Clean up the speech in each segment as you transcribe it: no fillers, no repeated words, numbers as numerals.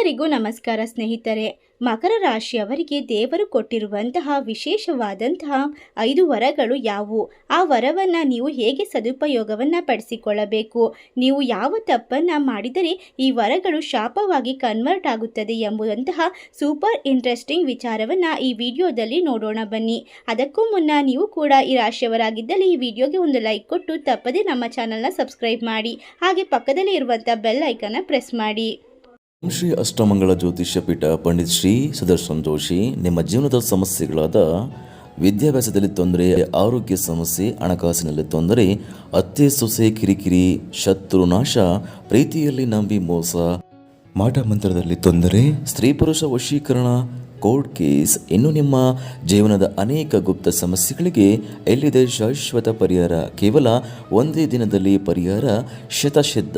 ಎಲ್ಲರಿಗೂ ನಮಸ್ಕಾರ ಸ್ನೇಹಿತರೆ. ಮಕರ ರಾಶಿಯವರಿಗೆ ದೇವರು ಕೊಟ್ಟಿರುವಂತಹ ವಿಶೇಷವಾದಂತಹ 5 ವರಗಳು ಯಾವುವು? ಆ ವರವನ್ನು ನೀವು ಹೇಗೆ ಸದುಪಯೋಗವನ್ನು ಪಡಿಸಿಕೊಳ್ಳಬೇಕು? ನೀವು ಯಾವ ತಪ್ಪನ್ನು ಮಾಡಿದರೆ ಈ ವರಗಳು ಶಾಪವಾಗಿ ಕನ್ವರ್ಟ್ ಆಗುತ್ತದೆ ಎಂಬುದಂತಹ ಸೂಪರ್ ಇಂಟ್ರೆಸ್ಟಿಂಗ್ ವಿಚಾರವನ್ನು ಈ ವಿಡಿಯೋದಲ್ಲಿ ನೋಡೋಣ ಬನ್ನಿ. ಅದಕ್ಕೂ ಮುನ್ನ ನೀವು ಕೂಡ ಈ ರಾಶಿಯವರಾಗಿದ್ದಲ್ಲಿ ಈ ವಿಡಿಯೋಗೆ ಒಂದು ಲೈಕ್ ಕೊಟ್ಟು ತಪ್ಪದೆ ನಮ್ಮ ಚಾನಲ್ನ ಸಬ್ಸ್ಕ್ರೈಬ್ ಮಾಡಿ. ಹಾಗೆ ಪಕ್ಕದಲ್ಲಿ ಇರುವಂಥ ಬೆಲ್ ಐಕನ್ನ ಪ್ರೆಸ್ ಮಾಡಿ. ಶ್ರೀ ಅಷ್ಟಮಂಗಳ ಜ್ಯೋತಿಷ್ಯ ಪೀಠ ಪಂಡಿತ್ ಶ್ರೀ ಸುದರ್ಶನ್ ಜೋಶಿ. ನಿಮ್ಮ ಜೀವನದ ಸಮಸ್ಯೆಗಳಾದ ವಿದ್ಯಾಭ್ಯಾಸದಲ್ಲಿ ತೊಂದರೆ, ಆರೋಗ್ಯ ಸಮಸ್ಯೆ, ಹಣಕಾಸಿನಲ್ಲಿ ತೊಂದರೆ, ಅತ್ತೆ ಸೊಸೆ ಕಿರಿಕಿರಿ, ಶತ್ರುನಾಶ, ಪ್ರೀತಿಯಲ್ಲಿ ನಂಬಿ ಮೋಸ, ಮಾಟ ಮಂತ್ರದಲ್ಲಿ ತೊಂದರೆ, ಸ್ತ್ರೀ ಪುರುಷ ವಶೀಕರಣ, ಕೋರ್ಟ್ ಕೇಸ್, ಇನ್ನು ನಿಮ್ಮ ಜೀವನದ ಅನೇಕ ಗುಪ್ತ ಸಮಸ್ಯೆಗಳಿಗೆ ಎಲ್ಲಿದೆ ಶಾಶ್ವತ ಪರಿಹಾರ? ಕೇವಲ ಒಂದೇ ದಿನದಲ್ಲಿ ಪರಿಹಾರ ಶತಸಿದ್ಧ.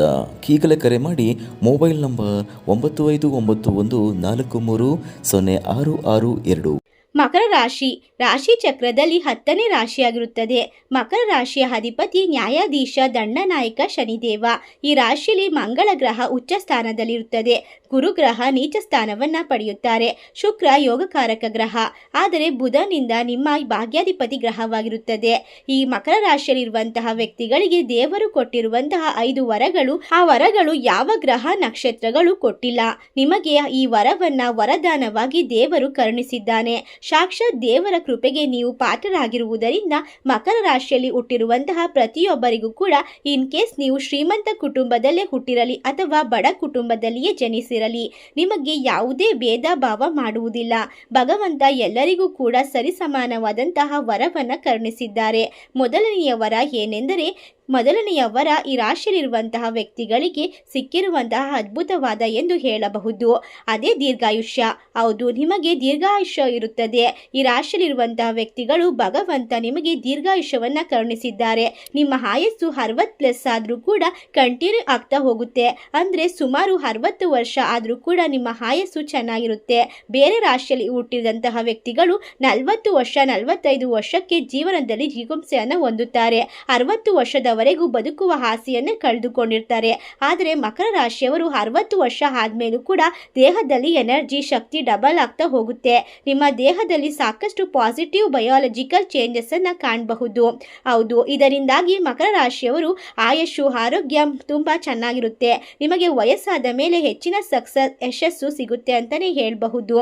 ಈಗಲೇ ಕರೆ ಮಾಡಿ. Mobile number 9591430662. ಮಕರ ರಾಶಿ ರಾಶಿ ಚಕ್ರದಲ್ಲಿ 10ನೇ ರಾಶಿಯಾಗಿರುತ್ತದೆ. ಮಕರ ರಾಶಿಯ ಅಧಿಪತಿ ನ್ಯಾಯಾಧೀಶ ದಂಡನಾಯಕ ಶನಿದೇವ. ಈ ರಾಶಿಯಲ್ಲಿ ಮಂಗಳ ಗ್ರಹ ಉಚ್ಚ ಸ್ಥಾನದಲ್ಲಿರುತ್ತದೆ. ಗುರುಗ್ರಹ ನೀಚ ಸ್ಥಾನವನ್ನು ಪಡೆಯುತ್ತಾರೆ. ಶುಕ್ರ ಯೋಗಕಾರಕ ಗ್ರಹ, ಆದರೆ ಬುಧನಿಂದ ನಿಮ್ಮ ಭಾಗ್ಯಾಧಿಪತಿ ಗ್ರಹವಾಗಿರುತ್ತದೆ. ಈ ಮಕರ ರಾಶಿಯಲ್ಲಿರುವಂತಹ ವ್ಯಕ್ತಿಗಳಿಗೆ ದೇವರು ಕೊಟ್ಟಿರುವಂತಹ 5 ವರಗಳು, ಆ ವರಗಳು ಯಾವ ಗ್ರಹ ನಕ್ಷತ್ರಗಳು ಕೊಟ್ಟಿಲ್ಲ. ನಿಮಗೆ ಈ ವರವನ್ನ ವರದಾನವಾಗಿ ದೇವರು ಕರುಣಿಸಿದ್ದಾನೆ. ಸಾಕ್ಷಾತ್ ದೇವರ ಕೃಪೆಗೆ ನೀವು ಪಾತ್ರರಾಗಿರುವುದರಿಂದ ಮಕರ ರಾಶಿಯಲ್ಲಿ ಹುಟ್ಟಿರುವಂತಹ ಪ್ರತಿಯೊಬ್ಬರಿಗೂ ಕೂಡ, ಇನ್ ಕೇಸ್ ನೀವು ಶ್ರೀಮಂತ ಕುಟುಂಬದಲ್ಲೇ ಹುಟ್ಟಿರಲಿ ಅಥವಾ ಬಡ ಕುಟುಂಬದಲ್ಲಿಯೇ ಜನಿಸಿರಲಿ, ನಿಮಗೆ ಯಾವುದೇ ಭೇದ ಭಾವ ಮಾಡುವುದಿಲ್ಲ. ಭಗವಂತ ಎಲ್ಲರಿಗೂ ಕೂಡ ಸರಿಸಮಾನವಾದಂತಹ ವರವನ್ನು ಕರುಣಿಸಿದ್ದಾರೆ. ಮೊದಲನೆಯ ವರ ಏನೆಂದರೆ, ಮೊದಲನೆಯ ವರ ಈ ರಾಶಿಯಲ್ಲಿರುವಂತಹ ವ್ಯಕ್ತಿಗಳಿಗೆ ಸಿಕ್ಕಿರುವಂತಹ ಅದ್ಭುತವಾದ ಎಂದು ಹೇಳಬಹುದು. ಅದೇ ದೀರ್ಘಾಯುಷ್ಯ. ಹೌದು, ನಿಮಗೆ ದೀರ್ಘಾಯುಷ್ಯ ಇರುತ್ತದೆ. ಈ ರಾಶಿಯಲ್ಲಿರುವಂತಹ ವ್ಯಕ್ತಿಗಳು ಭಗವಂತ ನಿಮಗೆ ದೀರ್ಘಾಯುಷ್ಯವನ್ನು ಕರುಣಿಸಿದ್ದಾರೆ. ನಿಮ್ಮ ಆಯಸ್ಸು 60+ ಆದರೂ ಕೂಡ ಕಂಟಿನ್ಯೂ ಆಗ್ತಾ ಹೋಗುತ್ತೆ. ಅಂದರೆ ಸುಮಾರು 60 ವರ್ಷ ಆದರೂ ಕೂಡ ನಿಮ್ಮ ಆಯಸ್ಸು ಚೆನ್ನಾಗಿರುತ್ತೆ. ಬೇರೆ ರಾಶಿಯಲ್ಲಿ ಹುಟ್ಟಿದಂತಹ ವ್ಯಕ್ತಿಗಳು 40 ವರ್ಷ 45 ವರ್ಷಕ್ಕೆ ಜೀವನದಲ್ಲಿ ಜಿಗುಪ್ಸೆಯನ್ನು ಹೊಂದುತ್ತಾರೆ. 60 ವರ್ಷದ ವರೆಗೂ ಬದುಕುವ ಆಸೆಯನ್ನು ಕಳೆದುಕೊಂಡಿರ್ತಾರೆ. ಆದರೆ ಮಕರ ರಾಶಿಯವರು 60 ವರ್ಷ ಆದ್ಮೇಲೂ ಕೂಡ ದೇಹದಲ್ಲಿ ಎನರ್ಜಿ ಶಕ್ತಿ ಡಬಲ್ ಆಗ್ತಾ ಹೋಗುತ್ತೆ. ನಿಮ್ಮ ದೇಹದಲ್ಲಿ ಸಾಕಷ್ಟು ಪಾಸಿಟಿವ್ ಬಯಾಲಜಿಕಲ್ ಚೇಂಜಸ್ ಅನ್ನ ಕಾಣಬಹುದು. ಹೌದು, ಇದರಿಂದಾಗಿ ಮಕರ ರಾಶಿಯವರು ಆಯುಷು ಆರೋಗ್ಯ ತುಂಬಾ ಚೆನ್ನಾಗಿರುತ್ತೆ. ನಿಮಗೆ ವಯಸ್ಸಾದ ಮೇಲೆ ಹೆಚ್ಚಿನ ಯಶಸ್ಸು ಸಿಗುತ್ತೆ ಅಂತಾನೆ ಹೇಳಬಹುದು.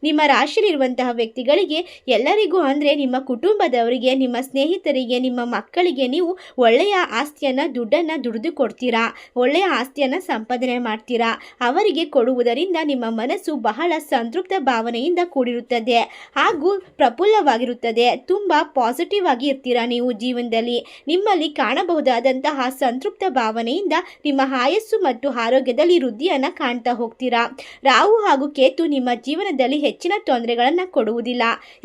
ನಿಮ್ಮ ರಾಶಿಯಲ್ಲಿರುವಂತಹ ವ್ಯಕ್ತಿಗಳಿಗೆ ಎಲ್ಲರಿಗೂ, ಅಂದ್ರೆ ನಿಮ್ಮ ಕುಟುಂಬದವರಿಗೆ, ನಿಮ್ಮ ಸ್ನೇಹಿತರಿಗೆ, ನಿಮ್ಮ ಮಕ್ಕಳಿಗೆ ನೀವು ಒಳ್ಳೆಯ ಆಸ್ತಿಯನ್ನ ದುಡ್ಡನ್ನ ದುಡಿದು ಕೊಡ್ತೀರಾ. ಒಳ್ಳೆಯ ಆಸ್ತಿಯನ್ನ ಸಂಪಾದನೆ ಮಾಡ್ತೀರಾ. ಅವರಿಗೆ ಕೊಡುವುದರಿಂದ ನಿಮ್ಮ ಮನಸ್ಸು ಬಹಳ ಸಂತೃಪ್ತ ಭಾವನೆಯಿಂದ ಕೂಡಿರುತ್ತದೆ ಹಾಗೂ ಪ್ರಫುಲ್ಲವಾಗಿರುತ್ತದೆ. ತುಂಬಾ ಪಾಸಿಟಿವ್ ಆಗಿ ಇರ್ತೀರಾ ನೀವು ಜೀವನದಲ್ಲಿ. ನಿಮ್ಮಲ್ಲಿ ಕಾಣಬಹುದಾದಂತಹ ಸಂತೃಪ್ತ ಭಾವನೆಯಿಂದ ನಿಮ್ಮ ಆಯಸ್ಸು ಮತ್ತು ಆರೋಗ್ಯದಲ್ಲಿ ವೃದ್ಧಿಯನ್ನ ಕಾಣ್ತಾ ಹೋಗ್ತೀರಾ. ರಾಹು ಹಾಗೂ ಕೇತು ನಿಮ್ಮ ಜೀವನದಲ್ಲಿ ಹೆಚ್ಚಿನ ತೊಂದರೆಗಳನ್ನ ಕೊಡುವುದಿಲ್ಲ.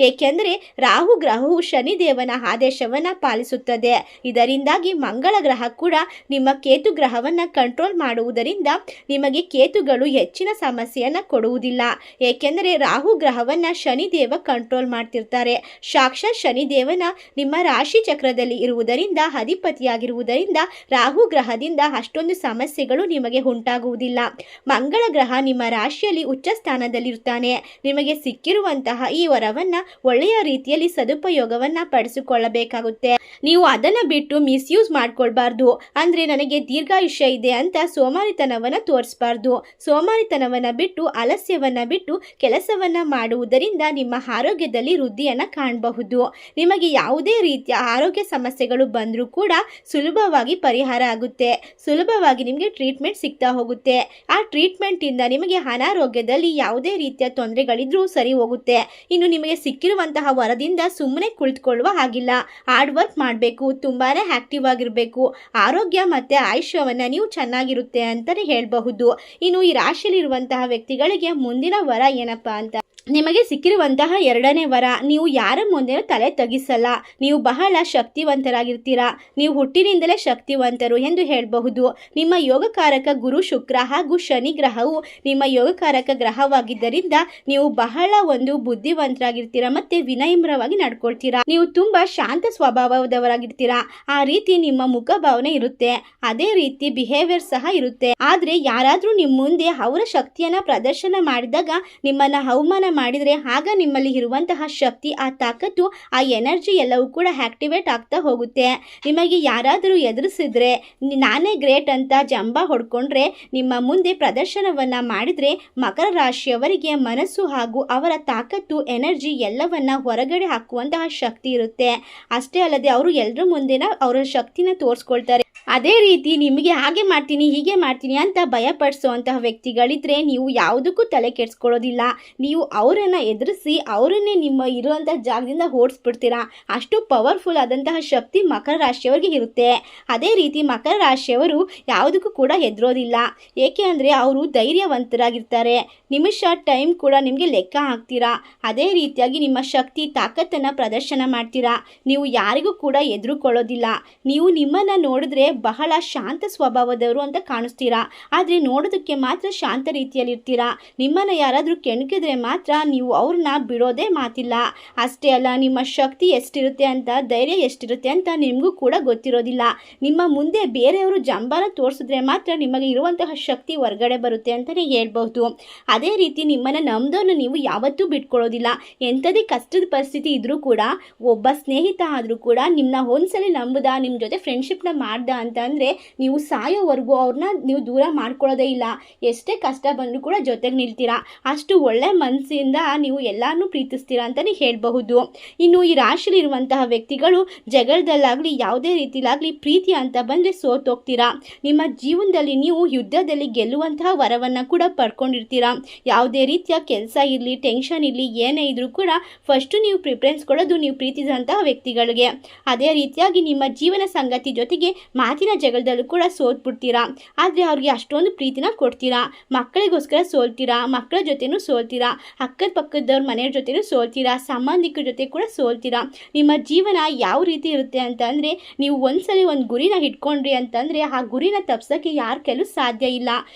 ಏಕೆಂದರೆ ರಾಹು ಗ್ರಹವು ಶನಿದೇವನ ಆದೇಶವನ್ನ ಪಾಲಿಸುತ್ತದೆ. ಇದರಿಂದಾಗಿ ಮಂಗಳ ಗ್ರಹ ಕೂಡ ನಿಮ್ಮ ಕೇತು ಗ್ರಹವನ್ನು ಕಂಟ್ರೋಲ್ ಮಾಡುವುದರಿಂದ ನಿಮಗೆ ಕೇತುಗಳು ಹೆಚ್ಚಿನ ಸಮಸ್ಯೆಯನ್ನು ಕೊಡುವುದಿಲ್ಲ. ಏಕೆಂದರೆ ರಾಹು ಗ್ರಹವನ್ನ ಶನಿದೇವ ಕಂಟ್ರೋಲ್ ಮಾಡ್ತಿರ್ತಾರೆ. ಸಾಕ್ಷಾತ್ ಶನಿದೇವನ ನಿಮ್ಮ ರಾಶಿ ಚಕ್ರದಲ್ಲಿ ಇರುವುದರಿಂದ, ಅಧಿಪತಿಯಾಗಿರುವುದರಿಂದ ರಾಹು ಗ್ರಹದಿಂದ ಅಷ್ಟೊಂದು ಸಮಸ್ಯೆಗಳು ನಿಮಗೆ ಉಂಟಾಗುವುದಿಲ್ಲ. ಮಂಗಳ ಗ್ರಹ ನಿಮ್ಮ ರಾಶಿಯಲ್ಲಿ ಉಚ್ಚ ಸ್ಥಾನದಲ್ಲಿರ್ತಾನೆ. ನಿಮಗೆ ಸಿಕ್ಕಿರುವಂತಹ ಈ ವರವನ್ನ ಒಳ್ಳೆಯ ರೀತಿಯಲ್ಲಿ ಸದುಪಯೋಗವನ್ನ ಪಡಿಸಿಕೊಳ್ಳಬೇಕಾಗುತ್ತೆ. ನೀವು ಅದನ್ನ ಬಿಟ್ಟು ಮಿಸ್ಯೂಸ್ ಮಾಡ್ಕೊಳ್ಬಾರ್ದು. ಅಂದ್ರೆ ನನಗೆ ದೀರ್ಘಾಯುಷ್ಯ ಇದೆ ಅಂತ ಸೋಮಾರಿತನವನ್ನ ತೋರಿಸಬಾರ್ದು. ಸೋಮಾರಿತನವನ್ನ ಬಿಟ್ಟು, ಆಲಸ್ಯವನ್ನ ಬಿಟ್ಟು ಕೆಲಸವನ್ನ ಮಾಡುವುದರಿಂದ ನಿಮ್ಮ ಆರೋಗ್ಯದಲ್ಲಿ ವೃದ್ಧಿಯನ್ನ ಕಾಣಬಹುದು. ನಿಮಗೆ ಯಾವುದೇ ರೀತಿಯ ಆರೋಗ್ಯ ಸಮಸ್ಯೆಗಳು ಬಂದರೂ ಕೂಡ ಸುಲಭವಾಗಿ ಪರಿಹಾರ ಆಗುತ್ತೆ. ಸುಲಭವಾಗಿ ನಿಮಗೆ ಟ್ರೀಟ್ಮೆಂಟ್ ಸಿಗ್ತಾ ಹೋಗುತ್ತೆ. ಆ ಟ್ರೀಟ್ಮೆಂಟ್ ಇಂದ ನಿಮಗೆ ಅನಾರೋಗ್ಯದಲ್ಲಿ ಯಾವುದೇ ರೀತಿಯ ತೊಂದರೆಗಳಿದ್ರೂ ಸರಿ ಹೋಗುತ್ತೆ. ಇನ್ನು ನಿಮಗೆ ಸಿಕ್ಕಿರುವಂತಹ ವರದಿಂದ ಸುಮ್ಮನೆ ಕುಳಿತುಕೊಳ್ಳುವ ಹಾಗಿಲ್ಲ. ಹಾರ್ಡ್ ವರ್ಕ್ ಮಾಡಬೇಕು, ತುಂಬಾನೇ ಆಕ್ಟಿವ್ ಆಗಿರಬೇಕು. ಆರೋಗ್ಯ ಮತ್ತೆ ಆಯುಷ್ಯವನ್ನ ನೀವು ಚೆನ್ನಾಗಿರುತ್ತೆ ಅಂತಾನೆ ಹೇಳಬಹುದು. ಇನ್ನು ಈ ರಾಶಿಯಲ್ಲಿರುವಂತಹ ವ್ಯಕ್ತಿಗಳಿಗೆ ಮುಂದಿನ ವರ ಏನಪ್ಪಾ ಅಂತ, ನಿಮಗೆ ಸಿಕ್ಕಿರುವಂತಹ ಎರಡನೇ ವರ, ನೀವು ಯಾರ ಮುಂದೆನೂ ತಲೆ ತಗ್ಗಿಸಲ್ಲ. ನೀವು ಬಹಳ ಶಕ್ತಿವಂತರಾಗಿರ್ತೀರಾ. ನೀವು ಹುಟ್ಟಿನಿಂದಲೇ ಶಕ್ತಿವಂತರು ಎಂದು ಹೇಳಬಹುದು. ನಿಮ್ಮ ಯೋಗಕಾರಕ ಗುರು ಶುಕ್ರ ಹಾಗೂ ಶನಿ ಗ್ರಹವು ನಿಮ್ಮ ಯೋಗಕಾರಕ ಗ್ರಹವಾಗಿದ್ದರಿಂದ ನೀವು ಬಹಳ ಬುದ್ಧಿವಂತರಾಗಿರ್ತೀರಾ ಮತ್ತು ವಿನಮ್ರವಾಗಿ ನಡ್ಕೊಳ್ತೀರಾ. ನೀವು ತುಂಬ ಶಾಂತ ಸ್ವಭಾವದವರಾಗಿರ್ತೀರಾ. ಆ ರೀತಿ ನಿಮ್ಮ ಮುಖಭಾವನೆ ಇರುತ್ತೆ. ಅದೇ ರೀತಿ ಬಿಹೇವಿಯರ್ ಸಹ ಇರುತ್ತೆ. ಆದರೆ ಯಾರಾದರೂ ನಿಮ್ಮ ಮುಂದೆ ಅವರ ಶಕ್ತಿಯನ್ನು ಪ್ರದರ್ಶನ ಮಾಡಿದಾಗ ನಿಮ್ಮನ್ನು ಅವಮಾನ ಮಾಡಿದರೆ ಆಗ ನಿಮ್ಮಲ್ಲಿ ಇರುವಂತಹ ಶಕ್ತಿ, ಆ ತಾಕತ್ತು, ಆ ಎನರ್ಜಿ ಎಲ್ಲವೂ ಕೂಡ ಆಕ್ಟಿವೇಟ್ ಆಗ್ತಾ ಹೋಗುತ್ತೆ. ನಿಮಗೆ ಯಾರಾದರೂ ಎದುರಿಸಿದ್ರೆ ನಾನೇ ಗ್ರೇಟ್ ಅಂತ ಜಂಬ ಹೊಡ್ಕೊಂಡ್ರೆ ನಿಮ್ಮ ಮುಂದೆ ಪ್ರದರ್ಶನವನ್ನು ಮಾಡಿದರೆ ಮಕರ ರಾಶಿಯವರಿಗೆ ಮನಸ್ಸು ಹಾಗೂ ಅವರ ತಾಕತ್ತು, ಎನರ್ಜಿ ಎಲ್ಲವನ್ನ ಹೊರಗಡೆ ಹಾಕುವಂತಹ ಶಕ್ತಿ ಇರುತ್ತೆ. ಅಷ್ಟೇ ಅಲ್ಲದೆ ಅವರು ಎಲ್ಲರ ಮುಂದೆನ ಅವರ ಶಕ್ತಿನ ತೋರಿಸ್ಕೊಳ್ತಾರೆ. ಅದೇ ರೀತಿ ನಿಮಗೆ ಹಾಗೆ ಮಾಡ್ತೀನಿ ಹೀಗೆ ಮಾಡ್ತೀನಿ ಅಂತ ಭಯಪಡಿಸುವಂತಹ ವ್ಯಕ್ತಿಗಳಿದ್ರೆ ನೀವು ಯಾವುದಕ್ಕೂ ತಲೆ ಕೆಡಿಸ್ಕೊಳ್ಳೋದಿಲ್ಲ. ನೀವು ಅವರನ್ನು ಎದುರಿಸಿ ಅವರನ್ನೇ ನಿಮ್ಮ ಇರುವಂತಹ ಜಾಗದಿಂದ ಓಡಿಸ್ಬಿಡ್ತೀರಾ. ಅಷ್ಟು ಪವರ್ಫುಲ್ ಆದಂತಹ ಶಕ್ತಿ ಮಕರ ರಾಶಿಯವರಿಗೆ ಇರುತ್ತೆ. ಅದೇ ರೀತಿ ಮಕರ ರಾಶಿಯವರು ಯಾವುದಕ್ಕೂ ಕೂಡ ಹೆದರೋದಿಲ್ಲ. ಏಕೆ ಅಂದರೆ ಅವರು ಧೈರ್ಯವಂತರಾಗಿರ್ತಾರೆ. ನಿಮಿಷ ಟೈಮ್ ಕೂಡ ನಿಮಗೆ ಲೆಕ್ಕ ಹಾಕ್ತೀರಾ. ಅದೇ ರೀತಿಯಾಗಿ ನಿಮ್ಮ ಶಕ್ತಿ ತಾಕತ್ತನ್ನು ಪ್ರದರ್ಶನ ಮಾಡ್ತೀರಾ. ನೀವು ಯಾರಿಗೂ ಕೂಡ ಹೆದರುಕೊಳ್ಳೋದಿಲ್ಲ. ನೀವು ನಿಮ್ಮನ್ನು ನೋಡಿದ್ರೆ ಬಹಳ ಶಾಂತ ಸ್ವಭಾವದವರು ಅಂತ ಕಾಣಿಸ್ತೀರಾ. ಆದರೆ ನೋಡೋದಕ್ಕೆ ಮಾತ್ರ ಶಾಂತ ರೀತಿಯಲ್ಲಿರ್ತೀರಾ. ನಿಮ್ಮನ್ನು ಯಾರಾದರೂ ಕೆಣಕಿದ್ರೆ ಮಾತ್ರ ನೀವು ಅವ್ರನ್ನ ಬಿಡೋದೇ ಮಾತಿಲ್ಲ. ಅಷ್ಟೇ ಅಲ್ಲ, ನಿಮ್ಮ ಶಕ್ತಿ ಎಷ್ಟಿರುತ್ತೆ ಅಂತ, ಧೈರ್ಯ ಎಷ್ಟಿರುತ್ತೆ ಅಂತ ನಿಮಗೂ ಕೂಡ ಗೊತ್ತಿರೋದಿಲ್ಲ. ನಿಮ್ಮ ಮುಂದೆ ಬೇರೆಯವರು ಜಂಬಾನ ತೋರಿಸಿದ್ರೆ ಮಾತ್ರ ನಿಮಗೆ ಇರುವಂತಹ ಶಕ್ತಿ ಹೊರಗಡೆ ಬರುತ್ತೆ ಅಂತಲೇ ಹೇಳ್ಬಹುದು. ಅದೇ ರೀತಿ ನಿಮ್ಮನ್ನು ನಂಬಿದವ್ರನ್ನ ನೀವು ಯಾವತ್ತೂ ಬಿಟ್ಕೊಳ್ಳೋದಿಲ್ಲ. ಎಂಥದೇ ಕಷ್ಟದ ಪರಿಸ್ಥಿತಿ ಇದ್ರೂ ಕೂಡ ಒಬ್ಬ ಸ್ನೇಹಿತ ಆದರೂ ಕೂಡ ನಿಮ್ಮನ್ನ ಒಂದ್ಸಲಿ ನಂಬುದ, ನಿಮ್ಮ ಜೊತೆ ಫ್ರೆಂಡ್ಶಿಪ್ನ ಮಾಡ್ದ ಅಂತಂದರೆ ನೀವು ಸಾಯೋವರೆಗೂ ಅವ್ರನ್ನ ನೀವು ದೂರ ಮಾಡ್ಕೊಳ್ಳೋದೇ ಇಲ್ಲ. ಎಷ್ಟೇ ಕಷ್ಟ ಬಂದರೂ ಕೂಡ ಜೊತೆಗೆ ನಿಲ್ತೀರಾ. ಅಷ್ಟು ಒಳ್ಳೆ ಮನಸ್ಸಿಂದ ನೀವು ಎಲ್ಲರನ್ನೂ ಪ್ರೀತಿಸ್ತೀರಾ ಅಂತಲೇ ಹೇಳಬಹುದು. ಇನ್ನು ಈ ರಾಶಿಯಲ್ಲಿರುವಂತಹ ವ್ಯಕ್ತಿಗಳು ಜಗಳದಲ್ಲಾಗಲಿ ಯಾವುದೇ ರೀತಿಲಾಗಲಿ ಪ್ರೀತಿ ಅಂತ ಬಂದರೆ ಸೋತೋಗ್ತೀರಾ. ನಿಮ್ಮ ಜೀವನದಲ್ಲಿ ನೀವು ಯುದ್ಧದಲ್ಲಿ ಗೆಲ್ಲುವಂತಹ ವರವನ್ನು ಕೂಡ ಪಡ್ಕೊಂಡಿರ್ತೀರಾ. ಯಾವುದೇ ರೀತಿಯ ಕೆಲಸ ಇರಲಿ, ಟೆನ್ಷನ್ ಇರಲಿ, ಏನೇ ಇದ್ರೂ ಕೂಡ ಫಸ್ಟು ನೀವು ಪ್ರಿಫರೆನ್ಸ್ ಕೊಡೋದು ನೀವು ಪ್ರೀತಿಸಿದಂತಹ ವ್ಯಕ್ತಿಗಳಿಗೆ. ಅದೇ ರೀತಿಯಾಗಿ ನಿಮ್ಮ ಜೀವನ ಸಂಗಾತಿ ಜೊತೆಗೆ ಮಾತಿನ ಜಗಳದಲ್ಲೂ ಕೂಡ ಸೋತ್ಬಿಡ್ತೀರಾ. ಆದರೆ ಅವ್ರಿಗೆ ಅಷ್ಟೊಂದು ಪ್ರೀತಿನ ಕೊಡ್ತೀರಾ. ಮಕ್ಕಳಿಗೋಸ್ಕರ ಸೋಲ್ತೀರಾ, ಮಕ್ಕಳ ಜೊತೆನೂ ಸೋಲ್ತೀರಾ, ಅಕ್ಕದ ಪಕ್ಕದವ್ರ ಮನೆಯವ್ರ ಜೊತೆನೂ ಸೋಲ್ತೀರಾ, ಸಂಬಂಧಿಕರ ಜೊತೆ ಕೂಡ ಸೋಲ್ತೀರಾ. ನಿಮ್ಮ ಜೀವನ ಯಾವ ರೀತಿ ಇರುತ್ತೆ ಅಂತಂದರೆ, ನೀವು ಒಂದ್ಸಲಿ ಒಂದು ಗುರಿನ ಇಟ್ಕೊಂಡ್ರಿ ಅಂತಂದರೆ ಆ ಗುರಿನ ತಪ್ಸೋಕ್ಕೆ ಯಾರ ಕೈಲೂ ಸಾಧ್ಯ ಇಲ್ಲ.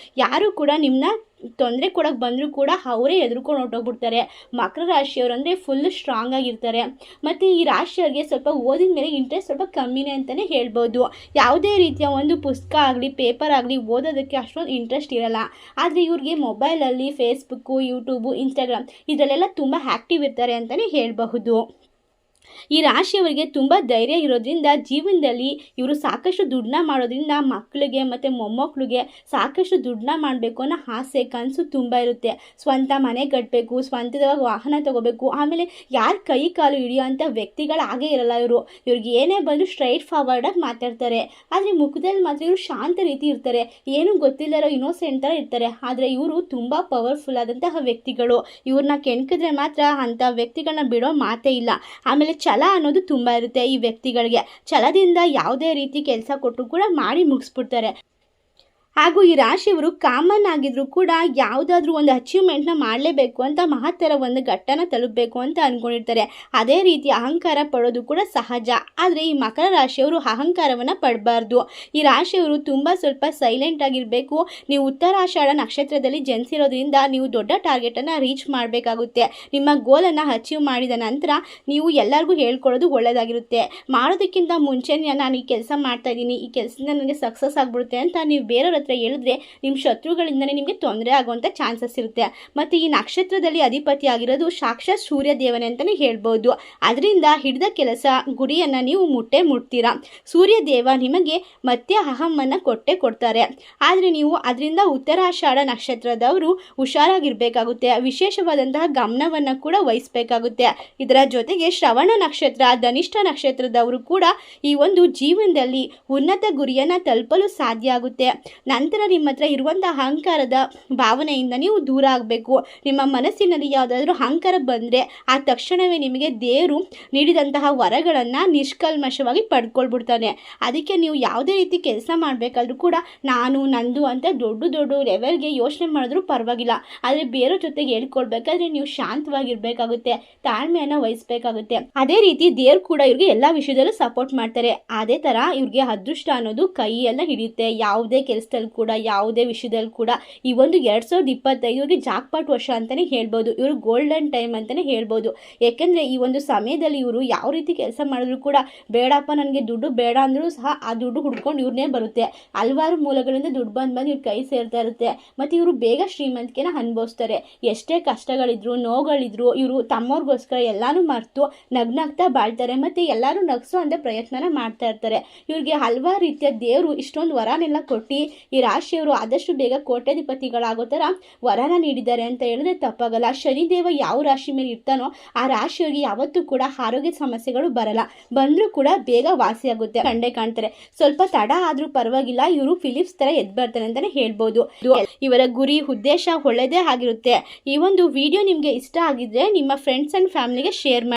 ಯಾರು ಕೂಡ ನಿಮ್ಮನ್ನ ತೊಂದರೆ ಕೊಡೋಕೆ ಬಂದರೂ ಕೂಡ ಅವರೇ ಎದುರ್ಕೊಂಡು ಹೊರಟೋಗ್ಬಿಡ್ತಾರೆ. ಮಕರ ರಾಶಿಯವರು ಅಂದರೆ ಫುಲ್ ಸ್ಟ್ರಾಂಗ್ ಆಗಿರ್ತಾರೆ. ಮತ್ತು ಈ ರಾಶಿಯವರಿಗೆ ಸ್ವಲ್ಪ ಓದಿದ ಮೇಲೆ ಇಂಟ್ರೆಸ್ಟ್ ಸ್ವಲ್ಪ ಕಮ್ಮಿನೇ ಅಂತಲೇ ಹೇಳ್ಬೋದು. ಯಾವುದೇ ರೀತಿಯ ಒಂದು ಪುಸ್ತಕ ಆಗಲಿ, ಪೇಪರ್ ಆಗಲಿ ಓದೋದಕ್ಕೆ ಅಷ್ಟೊಂದು ಇಂಟ್ರೆಸ್ಟ್ ಇರಲ್ಲ. ಆದರೆ ಇವ್ರಿಗೆ ಮೊಬೈಲಲ್ಲಿ ಫೇಸ್ಬುಕ್ಕು, ಯೂಟ್ಯೂಬು, ಇನ್ಸ್ಟಾಗ್ರಾಮ್ ಇದರಲ್ಲೆಲ್ಲ ತುಂಬ ಆ್ಯಕ್ಟಿವ್ ಇರ್ತಾರೆ ಅಂತಲೇ ಹೇಳಬಹುದು. ಈ ರಾಶಿಯವರಿಗೆ ತುಂಬ ಧೈರ್ಯ ಇರೋದ್ರಿಂದ ಜೀವನದಲ್ಲಿ ಇವರು ಸಾಕಷ್ಟು ದುಡ್ಡನ್ನ ಮಾಡೋದ್ರಿಂದ ಮಕ್ಕಳಿಗೆ ಮತ್ತು ಮೊಮ್ಮಕ್ಕಳಿಗೆ ಸಾಕಷ್ಟು ದುಡ್ಡನ್ನ ಮಾಡಬೇಕು ಅನ್ನೋ ಆಸೆ, ಕನಸು ತುಂಬ ಇರುತ್ತೆ. ಸ್ವಂತ ಮನೆ ಕಟ್ಟಬೇಕು, ಸ್ವಂತದವಾಗಿ ವಾಹನ ತೊಗೋಬೇಕು, ಆಮೇಲೆ ಯಾರು ಕೈ ಕಾಲು ಹಿಡಿಯೋಂಥ ವ್ಯಕ್ತಿಗಳಾಗೇ ಇರಲ್ಲ ಇವರು. ಇವ್ರಿಗೆ ಏನೇ ಬಂದರೂ ಸ್ಟ್ರೈಟ್ ಫಾರ್ವರ್ಡಾಗಿ ಮಾತಾಡ್ತಾರೆ. ಆದರೆ ಮುಖದಲ್ಲಿ ಮಾತ್ರ ಇವರು ಶಾಂತ ರೀತಿ ಇರ್ತಾರೆ. ಏನೂ ಗೊತ್ತಿಲ್ಲರೋ ಇನ್ನೋಸೆಂಟ್ ಥರ ಇರ್ತಾರೆ. ಆದರೆ ಇವರು ತುಂಬ ಪವರ್ಫುಲ್ ಆದಂತಹ ವ್ಯಕ್ತಿಗಳು. ಇವ್ರನ್ನ ಕೆಣಕಿದ್ರೆ ಮಾತ್ರ ಅಂಥ ವ್ಯಕ್ತಿಗಳನ್ನ ಬಿಡೋ ಮಾತೇ ಇಲ್ಲ. ಆಮೇಲೆ ಛಲ ಅನ್ನೋದು ತುಂಬ ಇರುತ್ತೆ ಈ ವ್ಯಕ್ತಿಗಳಿಗೆ. ಛಲದಿಂದ ಯಾವುದೇ ರೀತಿ ಕೆಲಸ ಕೊಟ್ಟರು ಕೂಡ ಮಾಡಿ ಮುಗಿಸ್ಬಿಡ್ತಾರೆ. ಹಾಗೂ ಈ ರಾಶಿಯವರು ಕಾಮನ್ ಆಗಿದ್ರು ಕೂಡ ಯಾವುದಾದ್ರೂ ಒಂದು ಅಚೀವ್ಮೆಂಟ್ನ ಮಾಡಲೇಬೇಕು ಅಂತ ಮಹತ್ತರ ಒಂದು ಘಟ್ಟನ ತಲುಪಬೇಕು ಅಂತ ಅಂದ್ಕೊಂಡಿರ್ತಾರೆ. ಅದೇ ರೀತಿ ಅಹಂಕಾರ ಪಡೋದು ಕೂಡ ಸಹಜ. ಆದರೆ ಈ ಮಕರ ರಾಶಿಯವರು ಅಹಂಕಾರವನ್ನು ಪಡಬಾರ್ದು. ಈ ರಾಶಿಯವರು ತುಂಬ ಸ್ವಲ್ಪ ಸೈಲೆಂಟ್ ಆಗಿರಬೇಕು. ನೀವು ಉತ್ತರಾಷಾಢ ನಕ್ಷತ್ರದಲ್ಲಿ ಜನಿಸಿರೋದ್ರಿಂದ ನೀವು ದೊಡ್ಡ ಟಾರ್ಗೆಟನ್ನು ರೀಚ್ ಮಾಡಬೇಕಾಗುತ್ತೆ. ನಿಮ್ಮ ಗೋಲನ್ನು ಅಚೀವ್ ಮಾಡಿದ ನಂತರ ನೀವು ಎಲ್ಲರಿಗೂ ಹೇಳ್ಕೊಳ್ಳೋದು ಒಳ್ಳೆಯದಾಗಿರುತ್ತೆ. ಮಾಡೋದಕ್ಕಿಂತ ಮುಂಚೆ ನಾನು ಈ ಕೆಲಸ ಮಾಡ್ತಾಯಿದ್ದೀನಿ, ಈ ಕೆಲಸದಿಂದ ನನಗೆ ಸಕ್ಸಸ್ ಆಗಿಬಿಡುತ್ತೆ ಅಂತ ನೀವು ಬೇರೆಯವ್ರ ಹತ್ರ ಹೇಳಿದ್ರೆ ನಿಮ್ಮ ಶತ್ರುಗಳಿಂದನೇ ನಿಮಗೆ ತೊಂದರೆ ಆಗುವಂಥ ಚಾನ್ಸಸ್ ಇರುತ್ತೆ. ಮತ್ತು ಈ ನಕ್ಷತ್ರದಲ್ಲಿ ಅಧಿಪತಿ ಆಗಿರೋದು ಸಾಕ್ಷಾತ್ ಸೂರ್ಯ ದೇವನೇ ಅಂತಲೇ ಹೇಳ್ಬೋದು. ಅದರಿಂದ ಹಿಡಿದ ಕೆಲಸ ಗುರಿಯನ್ನು ನೀವು ಮುಟ್ತೀರಾ. ಸೂರ್ಯ ದೇವ ನಿಮಗೆ ಮತ್ತೆ ಅಹಮ್ಮನ್ನು ಕೊಡ್ತಾರೆ. ಆದರೆ ನೀವು ಅದರಿಂದ ಉತ್ತರಾಷಾಢ ನಕ್ಷತ್ರದವರು ಹುಷಾರಾಗಿರಬೇಕಾಗುತ್ತೆ. ವಿಶೇಷವಾದಂತಹ ಗಮನವನ್ನು ಕೂಡ ವಹಿಸಬೇಕಾಗುತ್ತೆ. ಇದರ ಜೊತೆಗೆ ಶ್ರವಣ ನಕ್ಷತ್ರ, ಧನಿಷ್ಠ ನಕ್ಷತ್ರದವರು ಕೂಡ ಈ ಒಂದು ಜೀವನದಲ್ಲಿ ಉನ್ನತ ಗುರಿಯನ್ನು ತಲುಪಲು ಸಾಧ್ಯ ಆಗುತ್ತೆ. ನಂತರ ನಿಮ್ಮ ಹತ್ರ ಇರುವಂಥ ಅಹಂಕಾರದ ಭಾವನೆಯಿಂದ ನೀವು ದೂರ ಆಗಬೇಕು. ನಿಮ್ಮ ಮನಸ್ಸಿನಲ್ಲಿ ಯಾವುದಾದ್ರೂ ಅಹಂಕಾರ ಬಂದರೆ ಆ ತಕ್ಷಣವೇ ನಿಮಗೆ ದೇವರು ನೀಡಿದಂತಹ ವರಗಳನ್ನು ನಿಷ್ಕಲ್ಮಶವಾಗಿ ಪಡ್ಕೊಳ್ಬಿಡ್ತಾನೆ. ಅದಕ್ಕೆ ನೀವು ಯಾವುದೇ ರೀತಿ ಕೆಲಸ ಮಾಡಬೇಕಾದ್ರೂ ಕೂಡ ನಾನು ನಂದು ಅಂತ ದೊಡ್ಡ ದೊಡ್ಡ ಲೆವೆಲ್ಗೆ ಯೋಚನೆ ಮಾಡಿದ್ರೂ ಪರವಾಗಿಲ್ಲ. ಆದರೆ ಬೇರೆ ಜೊತೆಗೆ ಹೇಳ್ಕೊಳ್ಬೇಕಾದ್ರೆ ನೀವು ಶಾಂತವಾಗಿರಬೇಕಾಗುತ್ತೆ, ತಾಳ್ಮೆಯನ್ನು ವಹಿಸಬೇಕಾಗುತ್ತೆ. ಅದೇ ರೀತಿ ದೇವ್ರು ಕೂಡ ಇವ್ರಿಗೆ ಎಲ್ಲ ವಿಷಯದಲ್ಲೂ ಸಪೋರ್ಟ್ ಮಾಡ್ತಾರೆ. ಅದೇ ಥರ ಇವ್ರಿಗೆ ಅದೃಷ್ಟ ಅನ್ನೋದು ಕೈಯೆಲ್ಲ ಹಿಡಿಯುತ್ತೆ. ಯಾವುದೇ ಕೆಲಸದಲ್ಲಿ ಕೂಡ ಯಾವುದೇ ವಿಷಯದಲ್ಲಿ ಕೂಡ ಈ ಒಂದು 2025 ಇವ್ರಿಗೆ ಜಾಕ್ಪಾಟ್ ವರ್ಷ ಅಂತಲೇ ಹೇಳ್ಬೋದು. ಇವರು ಗೋಲ್ಡನ್ ಟೈಮ್ ಅಂತಲೇ ಹೇಳ್ಬೋದು. ಏಕೆಂದರೆ ಈ ಒಂದು ಸಮಯದಲ್ಲಿ ಇವರು ಯಾವ ರೀತಿ ಕೆಲಸ ಮಾಡಿದ್ರು ಕೂಡ ಬೇಡಪ್ಪ ನನಗೆ ದುಡ್ಡು ಬೇಡ ಅಂದರೂ ಸಹ ಆ ದುಡ್ಡು ಹುಡ್ಕೊಂಡು ಇವ್ರನ್ನೇ ಬರುತ್ತೆ. ಹಲವಾರು ಮೂಲಗಳಿಂದ ದುಡ್ಡು ಬಂದು ಇವ್ರ ಕೈ ಸೇರ್ತಾ ಇರುತ್ತೆ. ಮತ್ತು ಇವರು ಬೇಗ ಶ್ರೀಮಂತಿಕೆನ ಅನುಭವಿಸ್ತಾರೆ. ಎಷ್ಟೇ ಕಷ್ಟಗಳಿದ್ರು ನೋವುಗಳಿದ್ರು ಇವರು ತಮ್ಮವ್ರಿಗೋಸ್ಕರ ಎಲ್ಲಾನು ಮರೆತು ನಗ್ನಾಗ್ತಾ ಬಾಳ್ತಾರೆ. ಮತ್ತು ಎಲ್ಲರೂ ನಗಿಸೋ ಅಂತ ಪ್ರಯತ್ನನ ಮಾಡ್ತಾ ಇರ್ತಾರೆ. ಇವ್ರಿಗೆ ಹಲವಾರು ರೀತಿಯ ದೇವರು ಇಷ್ಟೊಂದು ವರನೆಲ್ಲ ಕೊಟ್ಟು ಈ ರಾಶಿಯವರು ಆದಷ್ಟು ಬೇಗ ಕೋಟ್ಯಾಧಿಪತಿಗಳಾಗೋ ಥರ ವರನ ನೀಡಿದ್ದಾರೆ ಅಂತ ಹೇಳಿದ್ರೆ ತಪ್ಪಾಗಲ್ಲ. ಶನಿದೇವ ಯಾವ ರಾಶಿ ಮೇಲೆ ಇರ್ತಾನೋ ಆ ರಾಶಿಯವರಿಗೆ ಯಾವತ್ತೂ ಕೂಡ ಆರೋಗ್ಯ ಸಮಸ್ಯೆಗಳು ಬರಲ್ಲ. ಬಂದರೂ ಕೂಡ ಬೇಗ ವಾಸಿಯಾಗುತ್ತೆ, ಕಂಡೇ ಕಾಣ್ತಾರೆ. ಸ್ವಲ್ಪ ತಡ ಆದರೂ ಪರವಾಗಿಲ್ಲ, ಇವರು ಫಿಲಿಪ್ಸ್ ಥರ ಎದ್ದು ಬರ್ತಾರೆ ಅಂತಲೇ ಹೇಳ್ಬೋದು. ಇವರ ಗುರಿ ಉದ್ದೇಶ ಒಳ್ಳೆಯದೇ ಆಗಿರುತ್ತೆ. ಈ ಒಂದು ವಿಡಿಯೋ ನಿಮಗೆ ಇಷ್ಟ ಆಗಿದ್ರೆ ನಿಮ್ಮ ಫ್ರೆಂಡ್ಸ್ ಆ್ಯಂಡ್ ಫ್ಯಾಮಿಲಿಗೆ ಶೇರ್ ಮಾಡಿ.